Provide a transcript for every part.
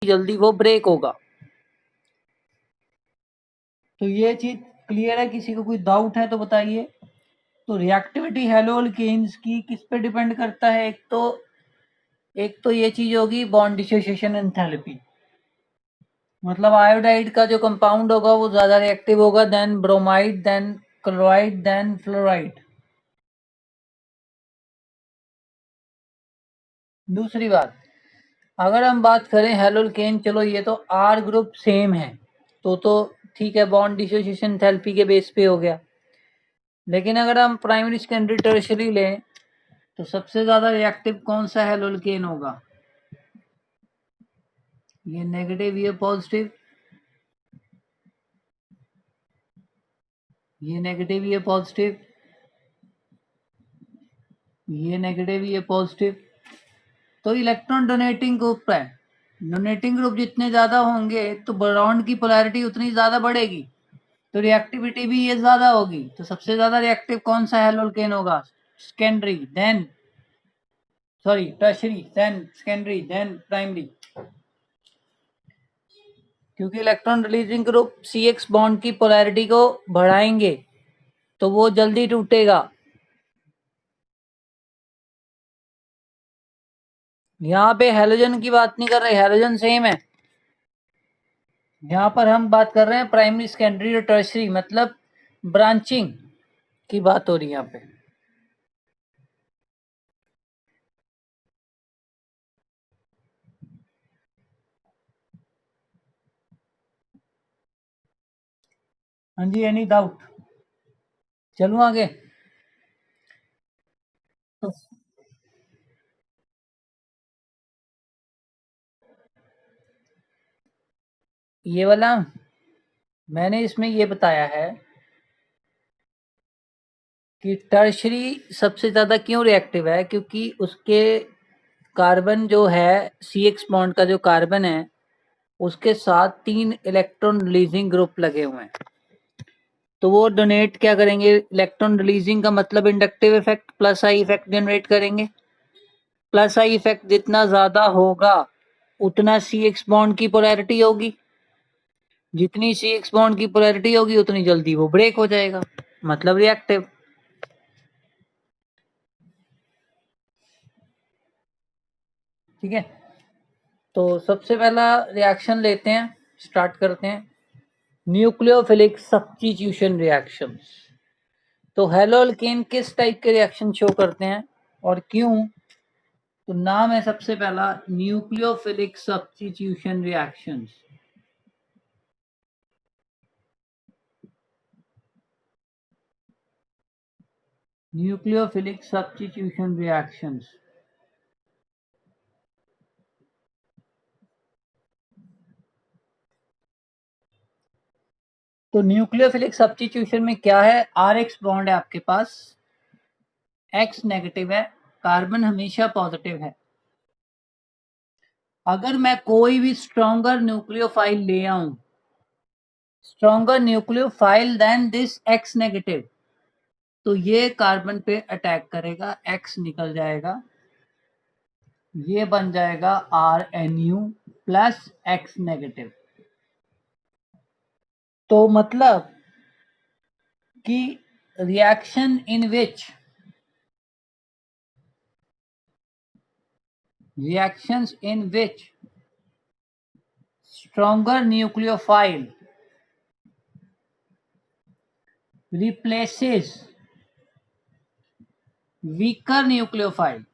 जल्दी वो ब्रेक होगा। तो ये चीज क्लियर है? किसी को कोई डाउट है तो बताइए। तो रिएक्टिविटी हैलोअल्केन्स की किस पे डिपेंड करता है? एक तो ये चीज होगी बॉन्ड डिसोसिएशन एंथैल्पी, मतलब आयोडाइड का जो कंपाउंड होगा वो ज्यादा रिएक्टिव होगा then bromide, then chloride, then fluoride. दूसरी बात, अगर हम बात करें हैलोअल्केन, चलो ये तो आर ग्रुप सेम है तो ठीक है, बॉन्ड डिसोसिएशन एंथैल्पी के बेस पे हो गया। लेकिन अगर हम प्राइमरी सेकेंडरी टर्शियरी लें तो सबसे ज्यादा रिएक्टिव कौन सा हैलोअल्केन होगा? ये नेगेटिव, ये पॉजिटिव, ये नेगेटिव, ये पॉजिटिव, ये नेगेटिव, ये पॉजिटिव। तो इलेक्ट्रॉन डोनेटिंग ग्रुप है, डोनेटिंग ग्रुप जितने ज्यादा होंगे तो बॉन्ड की पोलैरिटी उतनी ज्यादा बढ़ेगी, तो रिएक्टिविटी भी ये ज्यादा होगी। तो सबसे ज्यादा रिएक्टिव कौन सा हैलोअल्केन होगा? Secondary, then sorry tertiary, then secondary, then primary. क्योंकि electron releasing group CX bond की पोलैरिटी को बढ़ाएंगे तो वो जल्दी टूटेगा। यहाँ पे हैलोजन की बात नहीं कर रहे, हैलोजन सेम है। यहाँ पर हम बात कर रहे हैं प्राइमरी, सेकेंडरी और टर्शियरी, मतलब ब्रांचिंग की बात हो रही है यहाँ पे। हाँ जी, एनी डाउट? चलूं आगे? तो ये वाला मैंने इसमें ये बताया है कि टर्शियरी सबसे ज़्यादा क्यों रिएक्टिव है, क्योंकि उसके कार्बन जो है CX बॉन्ड का जो कार्बन है उसके साथ 3 इलेक्ट्रॉन रिलीजिंग ग्रुप लगे हुए हैं। तो वो डोनेट क्या करेंगे? इलेक्ट्रॉन रिलीजिंग का मतलब inductive effect, plus I effect generate करेंगे। प्लस आई इफेक्ट जितना ज्यादा होगा उतना CX बॉन्ड की पोलैरिटी होगी, जितनी CX बॉन्ड की पोलैरिटी होगी उतनी जल्दी वो ब्रेक हो जाएगा, मतलब रिएक्टिव। ठीक है, तो सबसे पहला रिएक्शन लेते हैं, स्टार्ट करते हैं। Nucleophilic substitution reactions. तो हैलोअल्केन किस टाइप के रिएक्शन शो करते हैं और क्यों? तो नाम है सबसे पहला nucleophilic substitution reactions. Nucleophilic substitution reactions. तो न्यूक्लियोफिलिक सब्स्टिट्यूशन में क्या है? RX बॉन्ड है आपके पास, X नेगेटिव है, कार्बन हमेशा पॉजिटिव है। अगर मैं कोई भी स्ट्रॉन्गर न्यूक्लियोफाइल ले आऊं, stronger nucleophile then this X negative, तो ये कार्बन पे अटैक करेगा, X निकल जाएगा, ये बन जाएगा RNU प्लस X नेगेटिव। तो मतलब कि reaction in which reactions in which stronger nucleophile replaces weaker nucleophile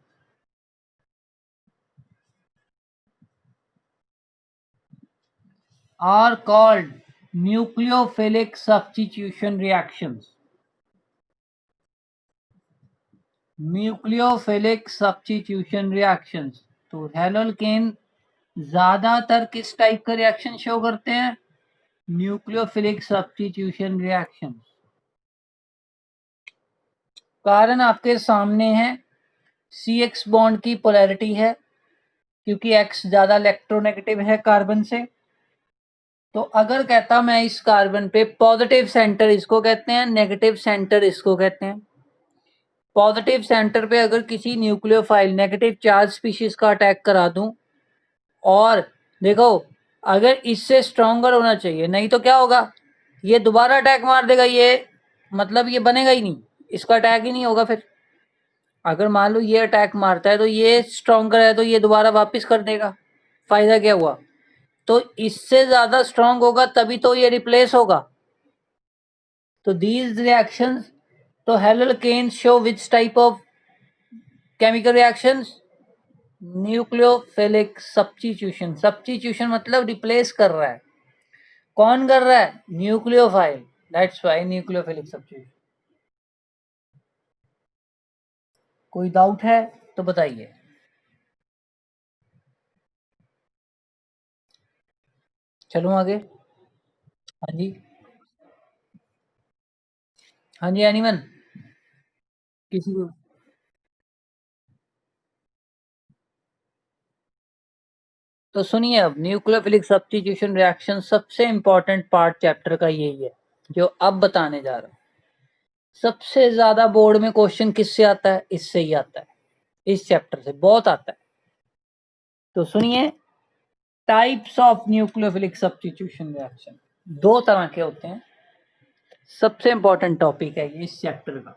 are called nucleophilic substitution reactions. Nucleophilic substitution reactions. तो हैलोअल्केन ज्यादातर किस टाइप का रिएक्शन शो करते हैं? Nucleophilic substitution reaction. कारण आपके सामने है, CX बॉन्ड की पोलैरिटी है, क्योंकि X ज्यादा इलेक्ट्रोनेगेटिव है कार्बन से। तो अगर कहता मैं इस कार्बन पे पॉजिटिव सेंटर इसको कहते हैं, नेगेटिव सेंटर इसको कहते हैं। पॉजिटिव सेंटर पे अगर किसी न्यूक्लियोफाइल नेगेटिव चार्ज स्पीशीज का अटैक करा दूं और देखो, अगर इससे स्ट्रॉन्गर होना चाहिए, नहीं तो क्या होगा, ये दोबारा अटैक मार देगा, ये मतलब ये बनेगा ही नहीं, इसका अटैक ही नहीं होगा फिर। अगर मान लो ये अटैक मारता है तो ये स्ट्रॉन्गर है तो ये दोबारा वापस कर देगा, फायदा क्या हुआ। तो इससे ज्यादा स्ट्रांग होगा तभी तो ये रिप्लेस होगा। तो दीज रिएक्शंस, तो haloalkane show which type of chemical reactions, nucleophilic substitution. Substitution मतलब रिप्लेस कर रहा है, कौन कर रहा है, nucleophile, that's why nucleophilic substitution. कोई डाउट है तो बताइए। चलूं आगे। हाँ जी, हाँ जी, एनीवन, किसी को। तो सुनिए, अब न्यूक्लियोफिलिक सब्स्टिट्यूशन रिएक्शन सबसे इंपॉर्टेंट पार्ट चैप्टर का यही है जो अब बताने जा रहा हूं। सबसे ज्यादा बोर्ड में क्वेश्चन किससे आता है, इससे ही आता है, इस चैप्टर से बहुत आता है। तो सुनिए, types of nucleophilic substitution reaction दो तरह के होते हैं। सबसे इंपॉर्टेंट टॉपिक है ये इस चैप्टर का,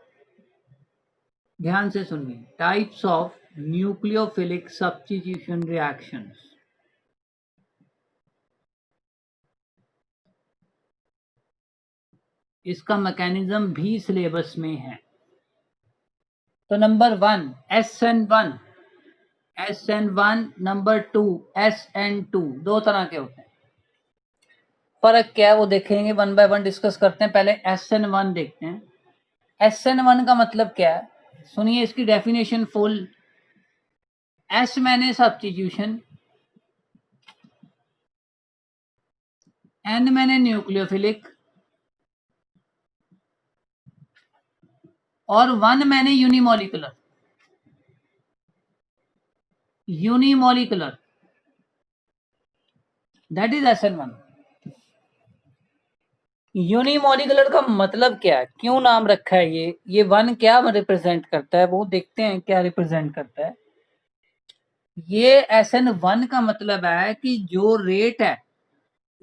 ध्यान से सुनिए। Types of nucleophilic substitution reactions. इसका मैकेनिज्म भी सिलेबस में है। तो number 1 SN1, SN1, number 2 SN2, दो तरह के होते हैं। फर्क क्या है वो देखेंगे, वन बाय वन डिस्कस करते हैं। पहले SN1 देखते हैं। SN1 का मतलब क्या है, सुनिए इसकी डेफिनेशन फुल। S मैंने सब्स्टिट्यूशन, N मैंने न्यूक्लियोफिलिक, और 1 मैंने unimolecular. Unimolecular, that is SN1। Unimolecular का मतलब क्या है, क्यों नाम रखा है ये वन क्या रिप्रेजेंट करता है वो देखते हैं, क्या रिप्रेजेंट करता है। ये SN1 का मतलब है कि जो रेट है,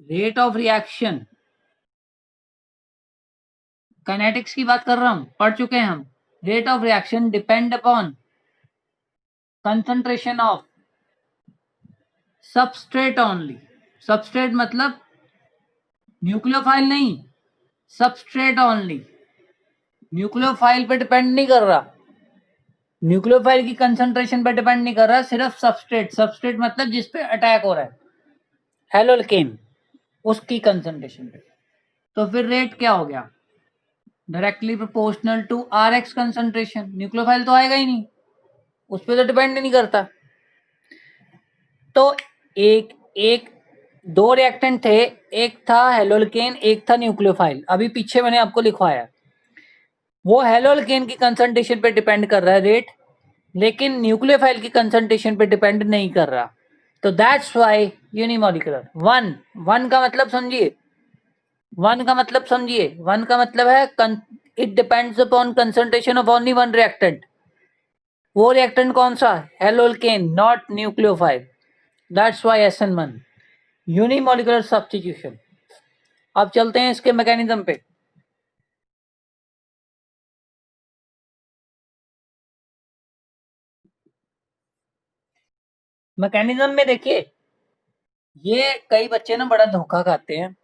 रेट ऑफ रिएक्शन, काइनेटिक्स की बात कर रहा हूं, पढ़ चुके हैं हम। Rate of reaction depend upon concentration of substrate only. Substrate मतलब न्यूक्लियोफाइल नहीं, सबस्ट्रेट ओनली। न्यूक्लियोफाइल पे डिपेंड नहीं कर रहा, न्यूक्लियोफाइल की कंसंट्रेशन पे डिपेंड नहीं कर रहा, सिर्फ सबस्ट्रेट। सबस्ट्रेट मतलब जिस पे अटैक हो रहा है, हेलोकेन, उसकी कंसंट्रेशन पे। तो फिर रेट क्या हो गया, directly proportional to RX concentration. Nucleophile तो आएगा ही नहीं, उस पर तो डिपेंड नहीं करता। तो एक एक दो रिएक्टेंट थे, एक था हेलोकेन, एक था न्यूक्लियोफाइल। अभी पीछे मैंने आपको लिखवाया, वो हेलोकेन की कंसंट्रेशन पे डिपेंड कर रहा है रेट, लेकिन न्यूक्लियोफाइल की कंसंट्रेशन पे डिपेंड नहीं कर रहा। तो that's why unimolecular. One, one का मतलब समझिए, वन का मतलब समझिए, वन का मतलब है it depends upon concentration of only one reactant. वो रिएक्टेंट कौन सा, haloalkane, not nucleophile. That's why SN1 unimolecular substitution. अब चलते हैं इसके मैकेनिज्म पे। मैकेनिज्म में देखिए, ये कई बच्चे ना बड़ा धोखा खाते हैं।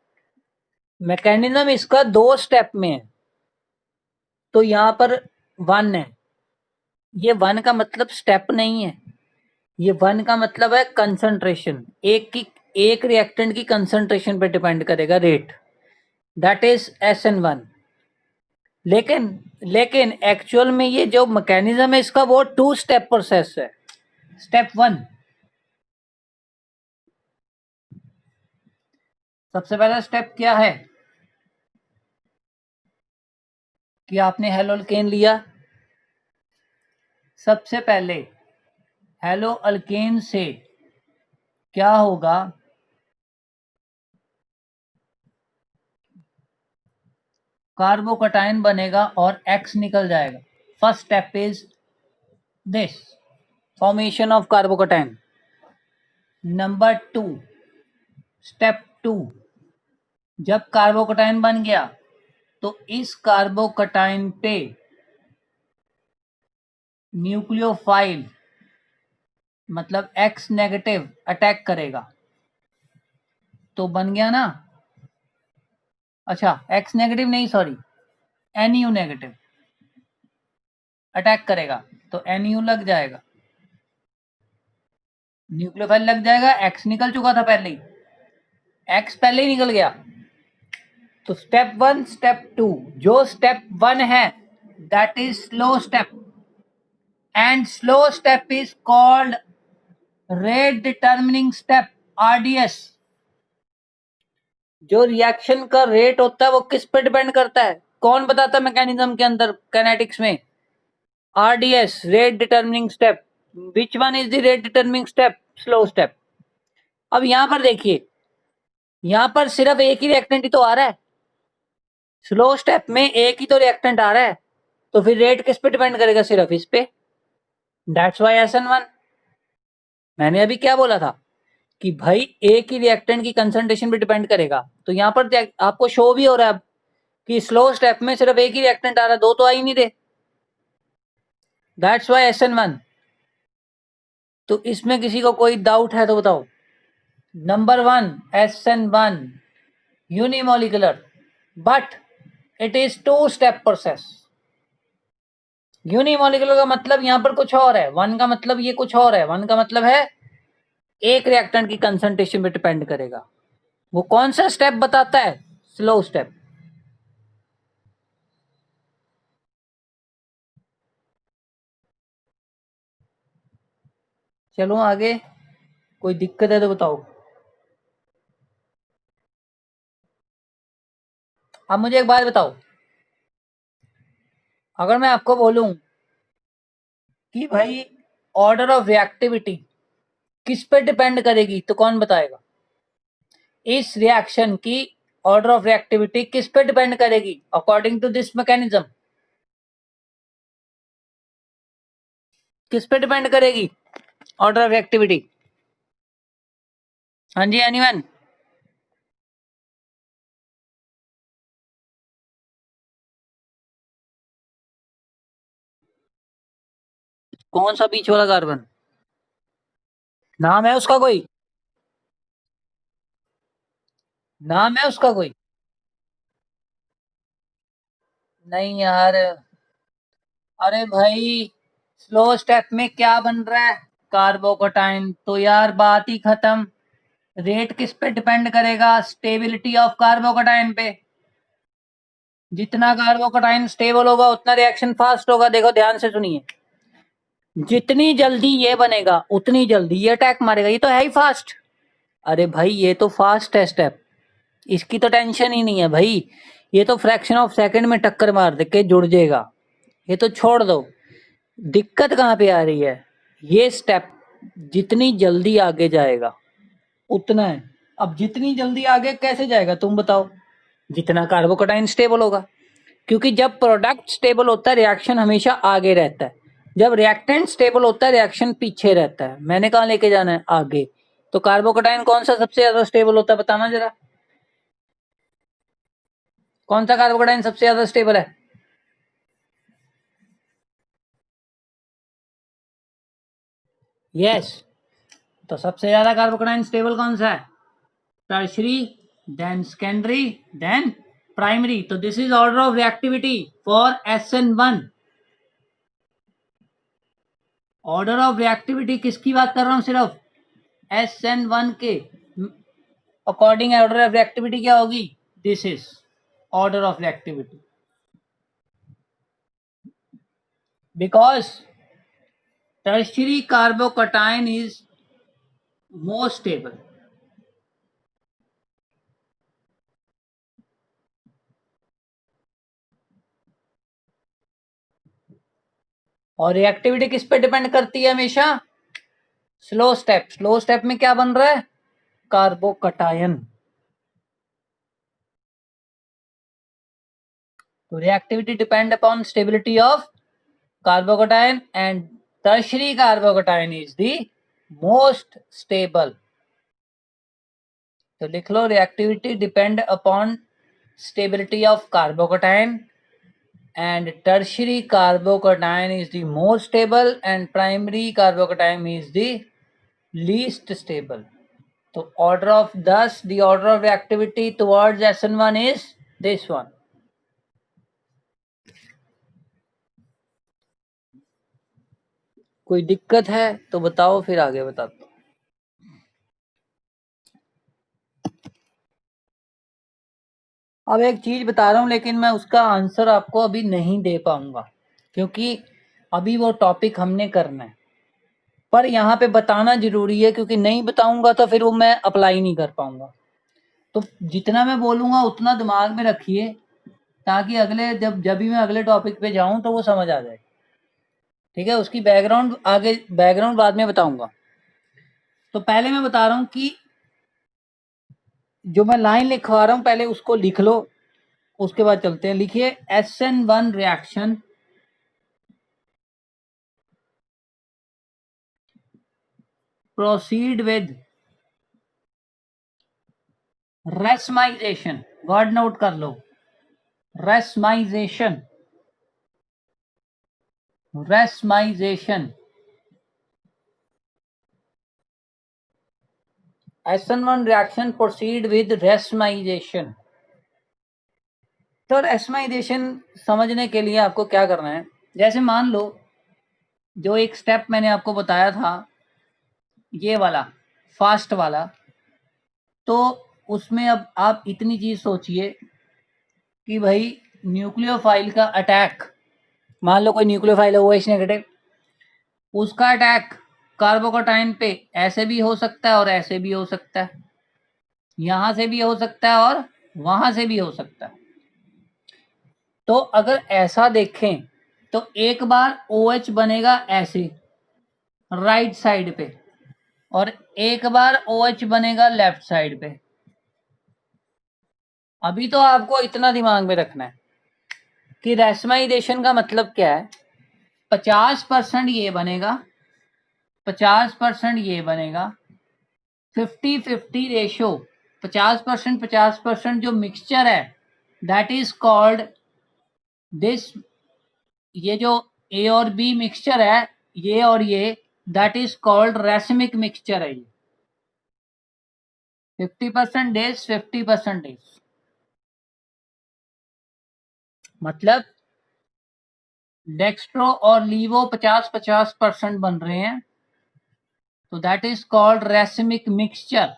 मैकेनिज्म इसका दो स्टेप में है, तो यहां पर वन है। ये वन का मतलब स्टेप नहीं है, ये वन का मतलब है कंसंट्रेशन। एक रिएक्टेंट की कंसंट्रेशन पे डिपेंड करेगा रेट, दैट इज SN1। लेकिन लेकिन एक्चुअल में ये जो मैकेनिज्म है इसका वो टू स्टेप प्रोसेस है। स्टेप वन, सबसे पहला स्टेप क्या है कि आपने हेलोकेन लिया। सबसे पहले हेलो अल्केन से क्या होगा, कार्बोकटायन बनेगा और X निकल जाएगा। First step is this, formation of carbocation. Number 2, step 2, जब कार्बोकटायन बन गया तो इस कार्बोकटायन पे न्यूक्लियोफाइल मतलब X नेगेटिव अटैक करेगा, तो बन गया ना, अच्छा X नेगेटिव नहीं सॉरी, NU नेगेटिव अटैक करेगा तो NU लग जाएगा, न्यूक्लियोफाइल लग जाएगा, X निकल चुका था पहले ही, X पहले ही निकल गया। तो स्टेप 1 स्टेप 2, जो स्टेप 1 है that is slow step and slow step is called rate determining step, RDS। जो रिएक्शन का रेट होता है वो किस पे डिपेंड करता है, कौन बताता है मैकेनिज्म के अंदर काइनेटिक्स में, RDS rate determining step. Which one is the rate determining step, slow step. अब यहां पर देखिए, यहां पर सिर्फ एक ही रिएक्टेंट ही तो आ रहा है, स्लो स्टेप में एक ही तो रिएक्टेंट आ रहा है, तो फिर रेट किस पे डिपेंड करेगा, सिर्फ इस पे, दैट्स वाई SN1। मैंने अभी क्या बोला था कि भाई एक ही रिएक्टेंट की कंसंट्रेशन पे डिपेंड करेगा, तो यहाँ पर आपको शो भी हो रहा है अब कि स्लो स्टेप में सिर्फ एक ही रिएक्टेंट आ रहा है, दो तो आ ही नहीं रहे, दैट्स वाई SN1। तो इसमें किसी को कोई डाउट है तो बताओ। Number 1 SN1 unimolecular, but it is 2 step process. Unimolecular का मतलब यहां पर कुछ और है, वन का मतलब ये कुछ और है, वन का मतलब है एक रिएक्टेंट की कंसंट्रेशन पे डिपेंड करेगा। वो कौन सा स्टेप बताता है, स्लो स्टेप। चलो आगे, कोई दिक्कत है तो बताओ। अब मुझे एक बात बताओ, अगर मैं आपको बोलूं कि भाई ऑर्डर ऑफ रिएक्टिविटी किस पे डिपेंड करेगी, तो कौन बताएगा इस रिएक्शन की ऑर्डर ऑफ रिएक्टिविटी किस पे डिपेंड करेगी अकॉर्डिंग टू दिस मैकेनिज्म, किस पे डिपेंड करेगी ऑर्डर ऑफ रिएक्टिविटी। हाँ जी, एनीवन। कौन सा बीच वाला कार्बन, नाम है उसका कोई, नाम है उसका कोई। नहीं यार, अरे भाई स्लो स्टेप में क्या बन रहा है, कार्बोकटाइन, तो यार बात ही खत्म। रेट किस पे डिपेंड करेगा, स्टेबिलिटी ऑफ कार्बोकटाइन पे। जितना कार्बोकटाइन स्टेबल होगा उतना रिएक्शन फास्ट होगा। देखो ध्यान से सुनिए, जितनी जल्दी ये बनेगा उतनी जल्दी ये अटैक मारेगा, ये तो है ही फास्ट। अरे भाई ये तो फास्ट है स्टेप, इसकी तो टेंशन ही नहीं है भाई, ये तो फ्रैक्शन ऑफ सेकंड में टक्कर मार दे के जुड़ जाएगा, ये तो छोड़ दो। दिक्कत कहाँ पे आ रही है, ये स्टेप जितनी जल्दी आगे जाएगा उतना है। अब जितनी जल्दी आगे कैसे जाएगा तुम बताओ, जितना कार्बोकटाइन स्टेबल होगा, क्योंकि जब प्रोडक्ट स्टेबल होता है रिएक्शन हमेशा आगे रहता है, जब रिएक्टेंट स्टेबल होता है रिएक्शन पीछे रहता है। मैंने कहा लेके जाना है आगे, तो कार्बोकटाइन कौन सा सबसे ज्यादा स्टेबल होता है बताना जरा, कौन सा कार्बोकटाइन सबसे ज्यादा स्टेबल है। यस, तो सबसे ज्यादा कार्बोकटाइन स्टेबल कौन सा है, tertiary, then secondary, then primary. तो this is order of reactivity for SN1। Order of reactivity किसकी बात कर रहा हूं, सिर्फ SN1 के अकॉर्डिंग ऑर्डर ऑफ रिएक्टिविटी क्या होगी, this is order of reactivity, because tertiary कार्बोकटाइन is more stable. और रिएक्टिविटी किस पे डिपेंड करती है हमेशा, स्लो स्टेप। स्लो स्टेप में क्या बन रहा है, कार्बोकटायन। तो reactivity depend upon stability of carbocation and tertiary carbocation is the most stable. तो लिख लो reactivity depend upon stability of carbocation and tertiary carbocation is the more stable and primary carbocation is the least stable. So order of thus the order of reactivity towards SN1 is this one. कोई दिक्कत है तो बताओ, फिर आगे बताता हूँ। अब एक चीज बता रहा हूँ, लेकिन मैं उसका आंसर आपको अभी नहीं दे पाऊंगा क्योंकि अभी वो टॉपिक हमने करना है, पर यहाँ पे बताना जरूरी है क्योंकि नहीं बताऊंगा तो फिर वो मैं अप्लाई नहीं कर पाऊंगा। तो जितना मैं बोलूंगा उतना दिमाग में रखिए ताकि अगले जब भी मैं अगले टॉपिक पे जाऊं तो वो समझ आ जाए। ठीक है, उसकी बैकग्राउंड आगे, बैकग्राउंड बाद में बताऊंगा। तो पहले मैं बता रहा हूं कि जो मैं लाइन लिखवा रहा हूं पहले उसको लिख लो, उसके बाद चलते हैं। लिखिए SN1 reaction proceed with racemization. Word note कर लो, racemization, racemization. SN1 reaction proceed with racemization. तो रेसमाइजेशन समझने के लिए आपको क्या करना है, जैसे मान लो जो एक स्टेप मैंने आपको बताया था ये वाला फास्ट वाला, तो उसमें अब आप इतनी चीज सोचिए कि भाई न्यूक्लियोफाइल का अटैक, मान लो कोई न्यूक्लियोफाइल है OH नेगेटिव, उसका अटैक कार्बोकैटायन पे ऐसे भी हो सकता है और ऐसे भी हो सकता है, यहां से भी हो सकता है और वहां से भी हो सकता है। तो अगर ऐसा देखें तो एक बार OH बनेगा ऐसे राइट साइड पे और एक बार OH बनेगा लेफ्ट साइड पे। अभी तो आपको इतना दिमाग में रखना है कि रेसमाइजेशन का मतलब क्या है। 50% ये बनेगा, 50% ये बनेगा, 50-50 रेशो, 50% 50% जो मिक्सचर है दैट इज कॉल्ड दिस, ये जो A और B मिक्सचर है ये और ये, that is called racemic mixture है। ये 50% डेज 50% डेज, मतलब डेक्स्ट्रो और लीवो 50-50% बन रहे हैं, तो that is called racemic mixture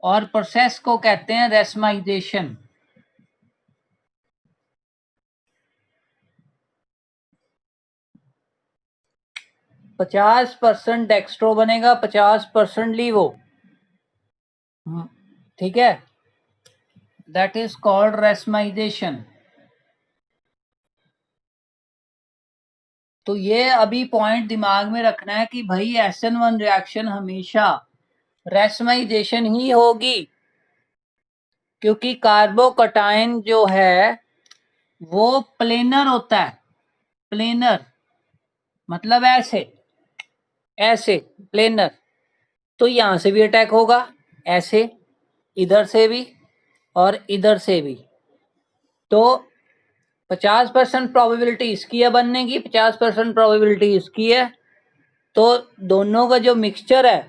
और प्रोसेस को कहते हैं रेसमाइजेशन। पचास परसेंट डेक्स्ट्रो बनेगा, 50% लीवो, ठीक है, दैट इज कॉल्ड रेसमाइजेशन। तो ये अभी पॉइंट दिमाग में रखना है कि भाई SN1 रिएक्शन हमेशा रेसमाइजेशन ही होगी, क्योंकि कार्बोकैटायन जो है वो प्लेनर होता है। प्लेनर मतलब ऐसे, ऐसे प्लेनर। तो यहां से भी अटैक होगा ऐसे, इधर से भी और इधर से भी। तो 50% प्रोबेबिलिटी इसकी है बनने की, 50% प्रोबेबिलिटी इसकी है। तो दोनों का जो मिक्सचर है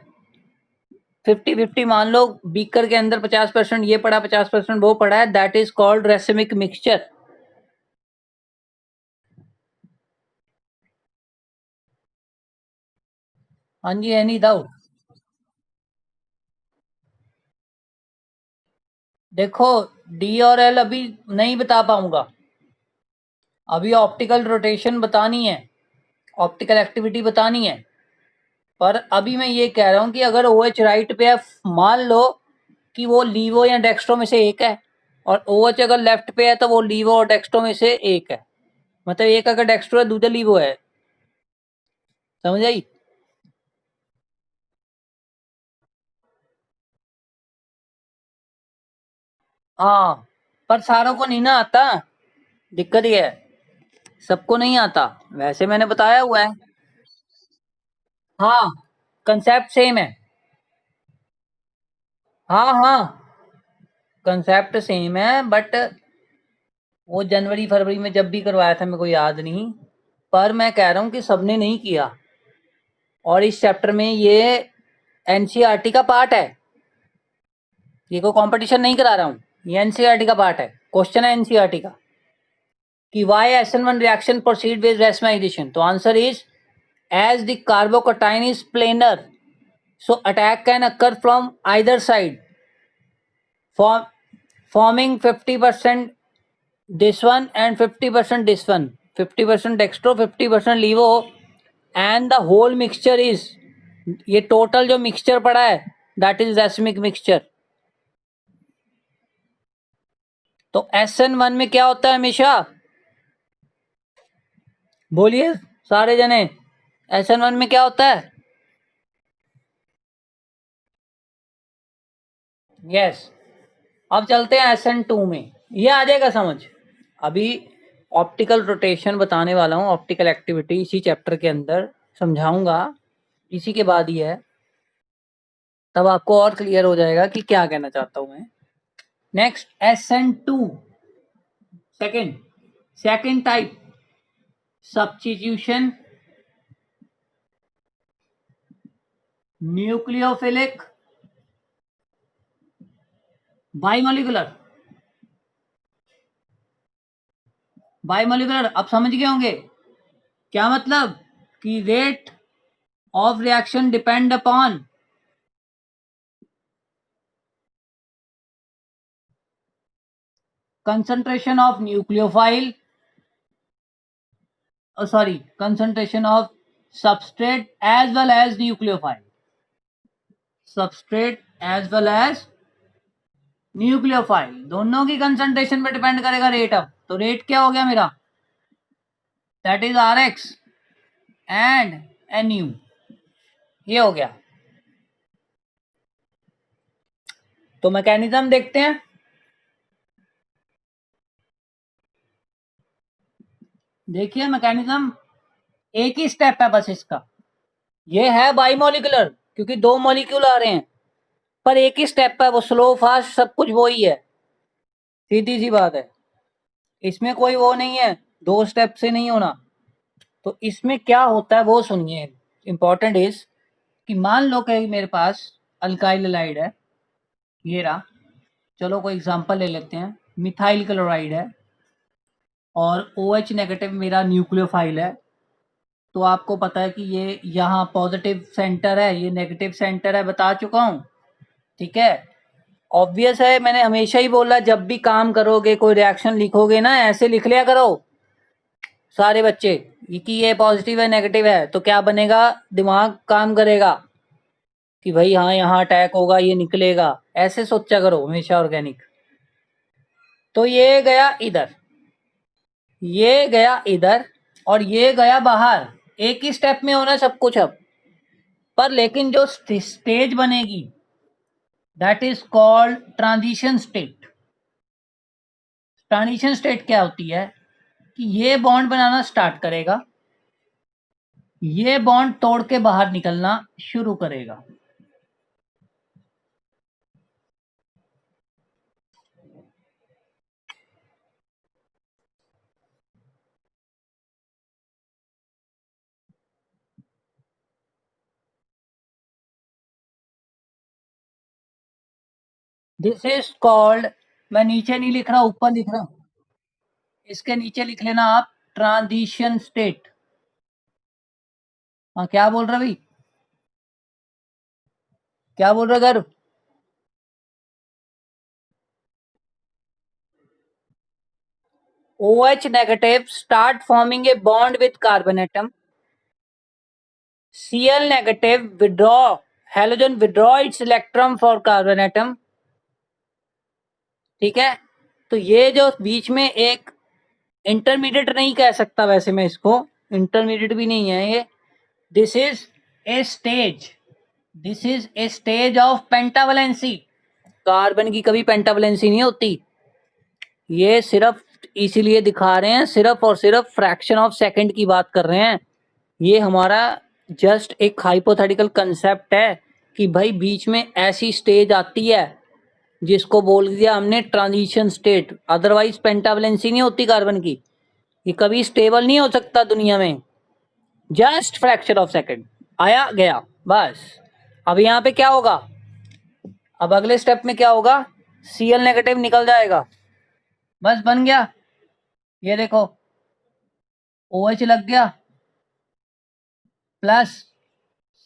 50-50 मान लो, बीकर के अंदर 50% ये पड़ा 50% वो पड़ा है, that is called racemic mixture. हाँ जी, एनी डाउट? देखो डी और एल अभी नहीं बता पाऊंगा, अभी ऑप्टिकल रोटेशन बतानी है, ऑप्टिकल एक्टिविटी बतानी है। पर अभी मैं ये कह रहा हूं कि अगर OH राइट पे है, मान लो कि वो लीवो या डेक्स्ट्रो में से एक है, और OH अगर लेफ्ट पे है तो वो लीवो और डेक्स्ट्रो में से एक है। मतलब एक अगर डेक्स्ट्रो है दूसरा लीवो है, समझ आई? हाँ, पर सारों को नहीं ना आता, दिक्कत ये है, सबको नहीं आता, वैसे मैंने बताया हुआ है। हाँ, कंसेप्ट सेम है। हाँ हाँ, कंसेप्ट सेम है, बट वो जनवरी फरवरी में जब भी करवाया था मेरे को याद नहीं, पर मैं कह रहा हूँ कि सबने नहीं किया। और इस चैप्टर में ये एनसीईआरटी का पार्ट है, ये कोई कंपटीशन नहीं करा रहा हूँ, ये एनसीईआरटी का पार्ट है। क्वेश्चन है एनसीईआरटी का कि why SN1 reaction proceed with racemization. तो answer is as the carbocation is planar, so attack can occur from either side, forming 50% this one and 50% this one, 50% dextro 50% levo, and the whole mixture is, ये total जो mixture पड़ा है that is रैसमिक mixture. तो SN1 में क्या होता है हमेशा, बोलिए सारे जने, SN1 में क्या होता है? यस। अब चलते हैं SN2 में, ये आ जाएगा समझ। अभी ऑप्टिकल रोटेशन बताने वाला हूँ, ऑप्टिकल एक्टिविटी इसी चैप्टर के अंदर समझाऊंगा, इसी के बाद ही है, तब आपको और क्लियर हो जाएगा कि क्या कहना चाहता हूँ मैं। Next SN2 second type, substitution nucleophilic bimolecular. Bimolecular अब समझ गए होंगे क्या मतलब, कि rate of reaction depend upon concentration of nucleophile, concentration of substrate as well as nucleophile, substrate as well as nucleophile, दोनों की कंसंट्रेशन पे डिपेंड करेगा रेट। अब तो रेट क्या हो गया मेरा, that is RX and NU, ये हो गया। तो मैकेनिज्म देखते हैं। देखिए मैकेनिज्म एक ही स्टेप है बस इसका, ये है बाइमोलिकुलर क्योंकि दो मॉलिक्यूल आ रहे हैं, पर एक ही स्टेप है, वो स्लो फास्ट सब कुछ वो ही है, सीधी सी बात है। इसमें कोई वो नहीं है, दो स्टेप से नहीं होना। तो इसमें क्या होता है वो सुनिए, इंपॉर्टेंट इज कि मान लो कि मेरे पास अल्काइल हैलाइड है, ये रहा, चलो कोई एग्जांपल ले लेते हैं, मिथाइल क्लोराइड है और OH नेगेटिव मेरा न्यूक्लियोफाइल है। तो आपको पता है कि ये यहाँ पॉजिटिव सेंटर है, ये नेगेटिव सेंटर है, बता चुका हूँ, ठीक है। ऑब्वियस है, मैंने हमेशा ही बोला जब भी काम करोगे कोई रिएक्शन लिखोगे ना, ऐसे लिख लिया करो सारे बच्चे कि ये पॉजिटिव है नेगेटिव है, तो क्या बनेगा, दिमाग काम करेगा कि भाई हाँ यहाँ अटैक होगा, ये निकलेगा, ऐसे सोचा करो हमेशा ऑर्गेनिक। तो ये गया इधर, ये गया इधर और ये गया बाहर, एक ही स्टेप में होना सब कुछ। अब पर लेकिन जो स्टेज बनेगी that is called transition state. Transition state क्या होती है कि ये बॉन्ड बनाना स्टार्ट करेगा, ये बॉन्ड तोड़ के बाहर निकलना शुरू करेगा। दिस इज कॉल्ड, मैं नीचे नहीं लिख रहा ऊपर लिख रहा हूं, इसके नीचे लिख लेना आप, ट्रांजिशन स्टेट। हाँ क्या बोल रहा भाई, क्या बोल रहा गर्व? OH negative start forming a bond with carbon atom. Cl negative withdraw, halogen withdraw its electron for carbon atom, ठीक है। तो ये जो बीच में एक इंटरमीडिएट नहीं कह सकता वैसे मैं इसको, इंटरमीडिएट भी नहीं है ये, this is a stage, this is a stage of pentavalency. Carbon की कभी पेंटावलेंसी नहीं होती, ये सिर्फ इसीलिए दिखा रहे हैं, सिर्फ और सिर्फ फ्रैक्शन ऑफ सेकंड की बात कर रहे हैं। ये हमारा जस्ट एक हाइपोथेटिकल कंसेप्ट है कि भाई बीच में ऐसी स्टेज आती है जिसको बोल दिया हमने ट्रांजिशन स्टेट, अदरवाइज पेंटावलेंसी नहीं होती कार्बन की, ये कभी स्टेबल नहीं हो सकता दुनिया में। जस्ट फ्रैक्शन ऑफ सेकंड, आया गया बस। अब यहाँ पे क्या होगा, अब अगले स्टेप में क्या होगा, Cl नेगेटिव निकल जाएगा, बस बन गया। ये देखो OH लग गया प्लस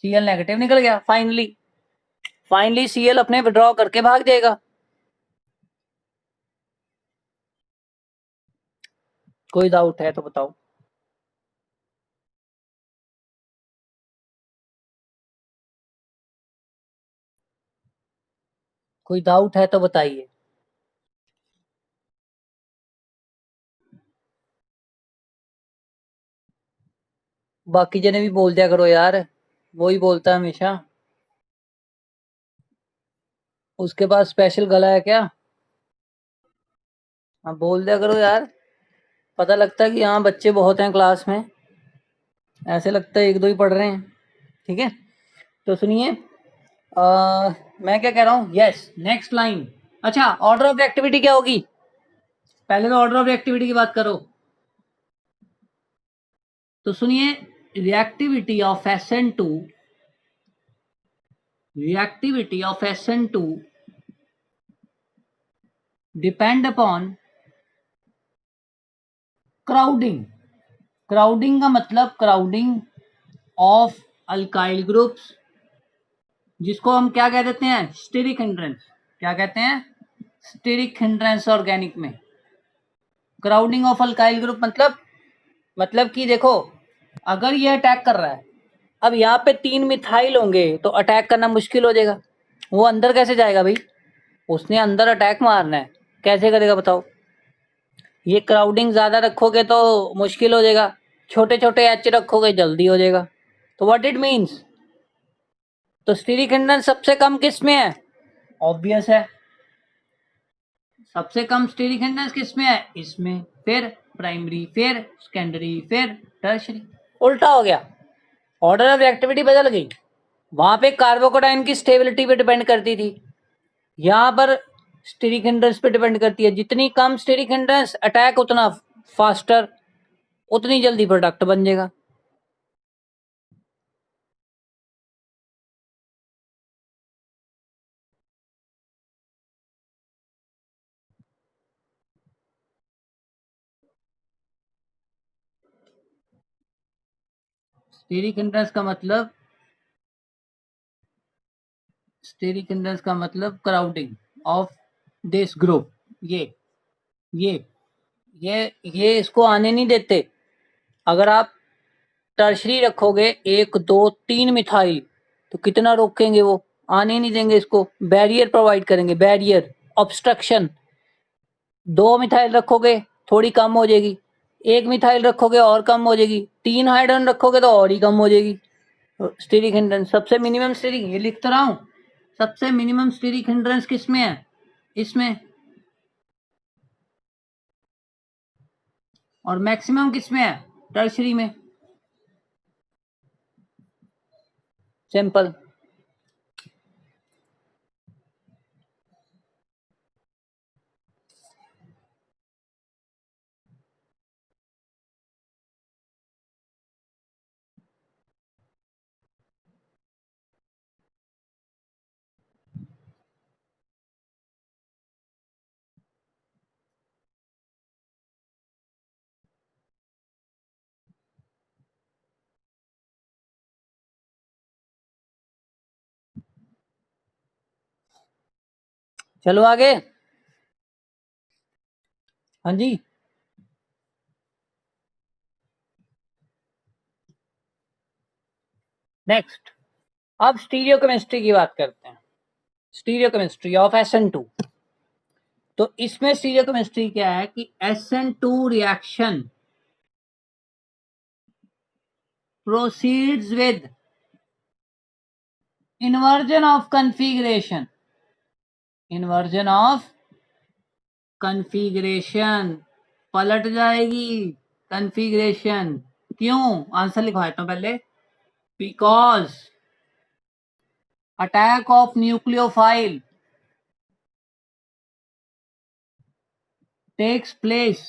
Cl नेगेटिव निकल गया। फाइनली Cl अपने विड्रॉ करके भाग जाएगा। कोई डाउट है तो बताओ। कोई डाउट है तो बताइए। बाकी जने भी बोल दिया करो यार, वो ही बोलता है हमेशा। उसके पास स्पेशल गला है क्या? हाँ बोल दिया करो यार, पता लगता है कि हाँ बच्चे बहुत हैं क्लास में, ऐसे लगता है एक दो ही पढ़ रहे हैं। ठीक है, तो सुनिए, मैं क्या कह रहा हूँ, यस नेक्स्ट लाइन। अच्छा, ऑर्डर ऑफ एक्टिविटी क्या होगी, पहले तो ऑर्डर ऑफ एक्टिविटी की बात करो। तो सुनिए, reactivity of SN2, reactivity of SN2 depend upon crowding. Crowding का मतलब क्राउडिंग ऑफ अल्काइल ग्रुप्स, जिसको हम क्या कह देते हैं, स्टेरिक हिंड्रेंस। क्या कहते हैं, स्टेरिक हिंड्रेंस ऑर्गेनिक में। क्राउडिंग ऑफ अल्काइल ग्रुप मतलब कि देखो, अगर ये अटैक कर रहा है, अब यहाँ पे 3 मिथाइल होंगे तो अटैक करना मुश्किल हो जाएगा। वो अंदर कैसे जाएगा भाई, उसने अंदर अटैक मारना है, कैसे करेगा बताओ। ये क्राउडिंग ज्यादा रखोगे तो मुश्किल हो जाएगा, छोटे छोटे एच रखोगे जल्दी हो जाएगा। तो व्हाट इट मीन्स, तो स्टीरिक हिंड्रेंस सबसे कम किस में है, ऑब्वियस है, सबसे कम स्टीरिक हिंड्रेंस किस में है, इसमें, फिर प्राइमरी, फिर सेकेंडरी, फिर टर्शियरी। उल्टा हो गया, ऑर्डर ऑफ एक्टिविटी बदल गई। वहां पे कार्बोकेटाइन की स्टेबिलिटी पे डिपेंड करती थी, यहाँ पर स्टीरिक हिंड्रेंस पे डिपेंड करती है। जितनी कम स्टीरिक हिंड्रेंस, अटैक उतना फास्टर, उतनी जल्दी प्रोडक्ट बन जाएगा। स्टीरिक हिंड्रेंस का मतलब, स्टीरिक हिंड्रेंस का मतलब क्राउडिंग ऑफ दिस ग्रुप। ये ये इसको आने नहीं देते। अगर आप टर्शरी रखोगे 1 2 3 मिथाइल, तो कितना रोकेंगे, वो आने नहीं देंगे इसको, बैरियर प्रोवाइड करेंगे, बैरियर ऑब्स्ट्रक्शन। 2 मिथाइल रखोगे थोड़ी कम हो जाएगी, 1 मिथाइल रखोगे और कम हो जाएगी, 3 हाइड्रोजन रखोगे तो और ही कम हो जाएगी। स्टीरिक हिंड्रेंस सबसे मिनिमम स्टीरिक, ये लिख तो रहा हूं, सबसे मिनिमम स्टीरिक हिंड्रेंस किस में है, इसमें, और मैक्सिमम किस में है, टर्शरी में। सिंपल। चलो आगे। हाँ जी, नेक्स्ट, अब स्टीरियोकेमिस्ट्री की बात करते हैं। Stereochemistry of SN2। तो इसमें स्टीरियोकेमिस्ट्री क्या है कि SN2 reaction proceeds with inversion of configuration, inversion of configuration, पलट जाएगी कन्फिगरेशन। क्यों, आंसर लिखवा देता हूं पहले, because attack of nucleophile, takes place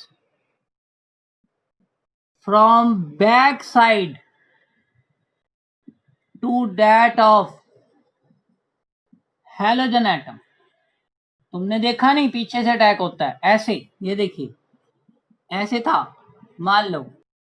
from back side to that of halogen atom. तुमने देखा नहीं पीछे से अटैक होता है ऐसे, ये देखिए ऐसे था मान लो